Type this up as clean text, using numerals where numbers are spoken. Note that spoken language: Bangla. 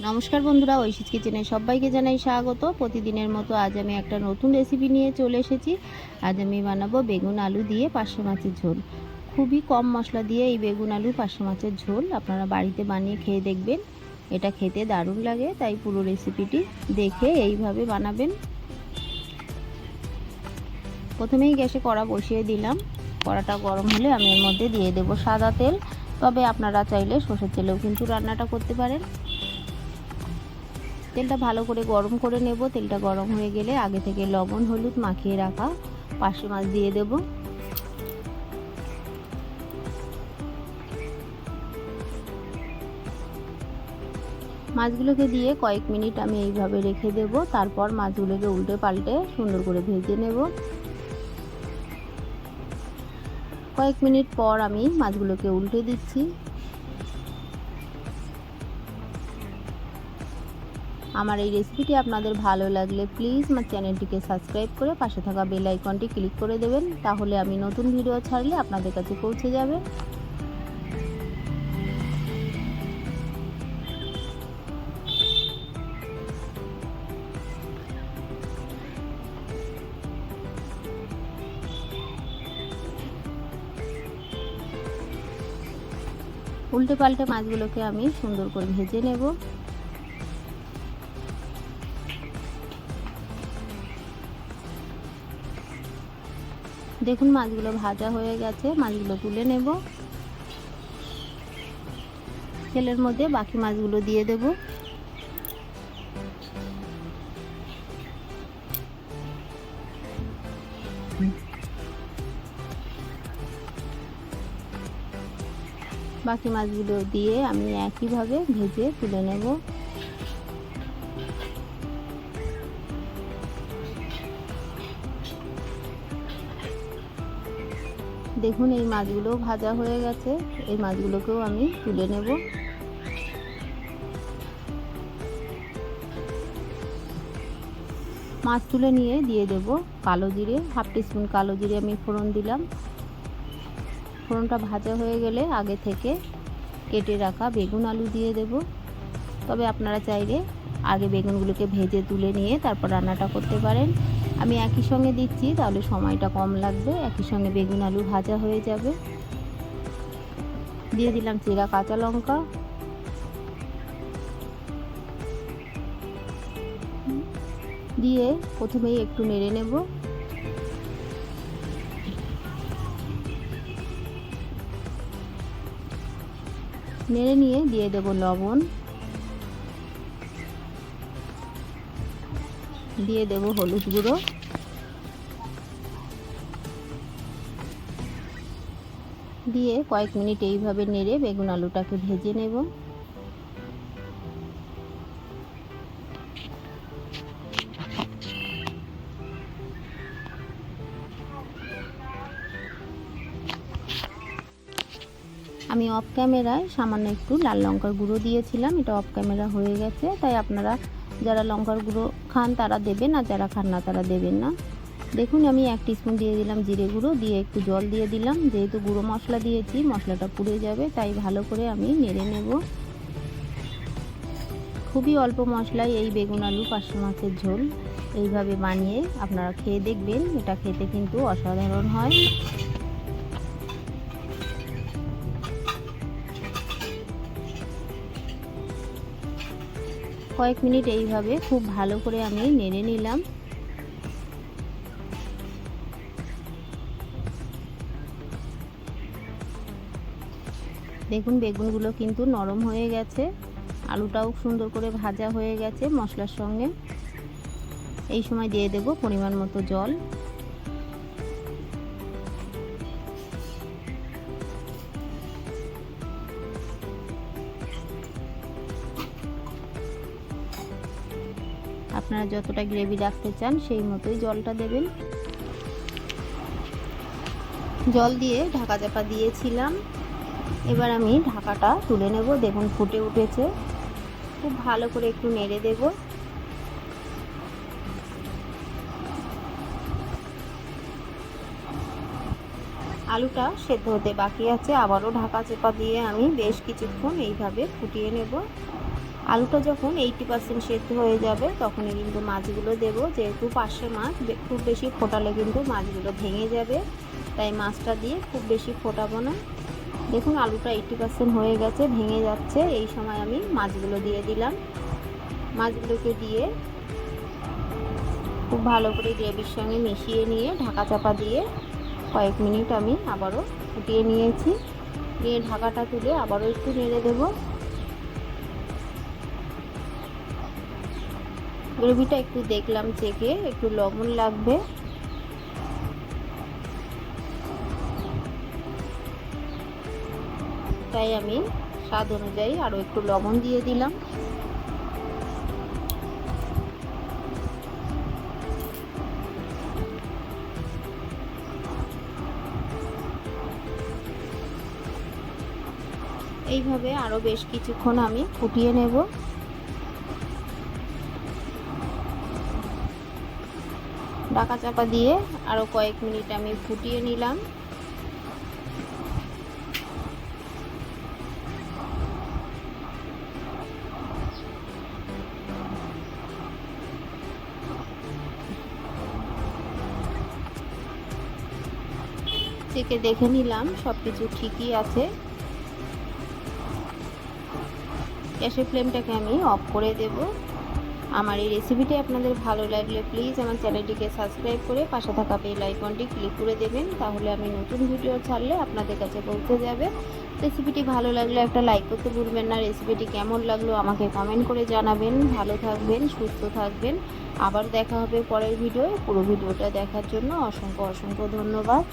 নমস্কার বন্ধুরা, ঐশীজ কিচেনে সবাইকে জানাই স্বাগত। প্রতিদিনের মতো আজ আমি একটা নতুন রেসিপি নিয়ে চলে এসেছি। আজ আমি বানাবো বেগুন আলু দিয়ে পার্শে মাছের ঝোল। খুবই কম মশলা দিয়ে এই বেগুন আলু পার্শে মাছের ঝোল আপনারা বাড়িতে বানিয়ে খেয়ে দেখবেন। এটা খেতে দারুণ লাগে, তাই পুরো রেসিপিটি দেখে এইভাবে বানাবেন। প্রথমেই গ্যাসে কড়া বসিয়ে দিলাম। কড়াটা গরম হলে আমি এর মধ্যে দিয়ে দেব সাদা তেল, তবে আপনারা চাইলে সরষের তেলেও কিন্তু রান্নাটা করতে পারেন। তেলটা ভালো করে গরম করে নেব। তেলটা গরম হয়ে গেলে আগে থেকে লবণ হলুদ মাখিয়ে রাখা পার্শে মাছ দিয়ে দেব। মাছগুলোকে দিয়ে কয়েক মিনিট আমি এইভাবে রেখে দেব। তারপর মাছগুলোকে উল্টে পাল্টে সুন্দর করে ভেজে নেব। কয়েক মিনিট পর আমি মাছগুলোকে উল্টে দিচ্ছি। আমার এই রেসিপিটি আপনাদের ভালো লাগলে প্লিজ আমার চ্যানেলটিকে সাবস্ক্রাইব করে পাশে থাকা বেল আইকনটি ক্লিক করে দেবেন, তাহলে আমি নতুন ভিডিও ছাড়লে আপনাদের কাছে পৌঁছে যাবে। উল্টে পাল্টে মাছগুলোকে আমি সুন্দর করে ভেজে নেব। দেখুন মাছগুলো ভাজা হয়ে গেছে, মাছগুলো তুলে নেব। তেলের মধ্যে বাকি মাছগুলো দিয়ে দেব। বাকি মাছগুলো দিয়ে আমি একইভাবে ভেজে তুলে নেব। দেখুন এই মাছগুলো ভাজা হয়ে গেছে, এই মাছগুলোকেও আমি তুলে নেব। মাছ তুলে নিয়ে দিয়ে দেব কালো জিরে, হাফ টিস্পুন কালো জিরে আমি ফোড়ন দিলাম। ফোড়নটা ভাজা হয়ে গেলে আগে থেকে কেটে রাখা বেগুন আলু দিয়ে দেব। তবে আপনারা চাইলে আগে বেগুনগুলোকে ভেজে তুলে নিয়ে তারপর রান্নাটা করতে পারেন। আমি একই সঙ্গে দিচ্ছি, তাহলে সময়টা কম লাগবে, একই সঙ্গে বেগুন আলু ভাজা হয়ে যাবে। দিয়ে দিলাম চেরা কাঁচা লঙ্কা, দিয়ে প্রথমেই একটু নেড়ে নেব। নেড়ে নিয়ে দিয়ে দেব লবণ, দিয়ে দেব হলুদ গুঁড়ো, দিয়ে কয়েক মিনিট এইভাবে নেড়ে বেগুন আলুটাকে ভেজে নেব। আমি অফ ক্যামেরায় সামান্য একটু লাল লঙ্কার গুঁড়ো দিয়েছিলাম, এটা অফ ক্যামেরা হয়ে গেছে, তাই আপনারা যারা লঙ্কার গুঁড়ো খান তারা দেবেন, আর যারা খান না তারা দেবেন না। দেখুন আমি 1 টিস্পুন দিয়ে দিলাম জিরে গুঁড়ো, দিয়ে একটু জল দিয়ে দিলাম। যেহেতু গুঁড়ো মশলা দিয়েছি মশলাটা পুড়ে যাবে, তাই ভালো করে আমি নেড়ে নেব। খুবই অল্প মশলায় এই বেগুন আলু পার্শে মাছের ঝোল এইভাবে বানিয়ে আপনারা খেয়ে দেখবেন, এটা খেতে কিন্তু অসাধারণ হয়। কয়েক মিনিট এইভাবে খুব ভালো করে আমি নেড়ে নিলাম। দেখুন বেগুনগুলো কিন্তু নরম হয়ে গেছে, আলুটাও সুন্দর করে ভাজা হয়ে গেছে মশলার সঙ্গে। এই সময় দিয়ে দেব পরিমাণ মতো জল। আপনারা যতটা গ্রেভি রাখতে চান সেই মতোই জলটা দেবেন। জল দিয়ে ঢাকা চাপা দিয়েছিলাম, এবার আমি ঢাকাটা তুলে নেব। দেখুন ফুটে উঠেছে, খুব ভালো করে একটু নেড়ে দেব। আলুটা সেদ্ধ হতে বাকি আছে, আবারও ঢাকা চাপা দিয়ে আমি বেশ কিছুক্ষণ এইভাবে ফুটিয়ে নেব। আলুটা যখন 80% সেদ্ধ হয়ে যাবে তখনই কিন্তু মাছগুলো দেব। যেহেতু পার্শে মাছ, খুব বেশি ফোটালে কিন্তু মাছগুলো ভেঙে যাবে, তাই মাছটা দিয়ে খুব বেশি ফোটাবো না। দেখুন আলুটা 80% হয়ে গেছে, ভেঙে যাচ্ছে। এই সময় আমি মাছগুলো দিয়ে দিলাম। মাছগুলোকে দিয়ে খুব ভালো করে গ্রেভির সঙ্গে মিশিয়ে নিয়ে ঢাকা চাপা দিয়ে কয়েক মিনিট আমি আবারও ফুটিয়ে নিয়েছি। নিয়ে ঢাকাটা তুলে আবারও একটু নেড়ে দেব। গ্রেভিটা একটু দেখলাম চেখে, একটু লবণ লাগবে। তাই আমি স্বাদ অনুযায়ী আরও একটু লবণ দিয়ে দিলাম। এইভাবে আরও বেশ কিছুক্ষণ আমি ফুটিয়ে নেব। ঢাকা চাপা দিয়ে আরও কয়েক মিনিট আমি ফুটিয়ে নিলাম। চেখে দেখে নিলাম সব কিছু ঠিকই আছে। গ্যাসের ফ্লেমটাকে আমি অফ করে দেব। আমার এই রেসিপিটি আপনাদের ভালো লাগলে প্লিজ আমার চ্যানেলটিকে সাবস্ক্রাইব করে পাশে থাকা বেল আইকনটি ক্লিক করে দেবেন, তাহলে আমি নতুন ভিডিও ছাড়লে আপনাদের কাছে পৌঁছে যাবে। রেসিপিটি ভালো লাগলে একটা লাইক করতে ভুলবেন না। রেসিপিটি কেমন লাগলো আমাকে কমেন্ট করে জানাবেন। ভালো থাকবেন, সুস্থ থাকবেন। আবার দেখা হবে পরের ভিডিওয়ে। পুরো ভিডিওটা দেখার জন্য অসংখ্য ধন্যবাদ।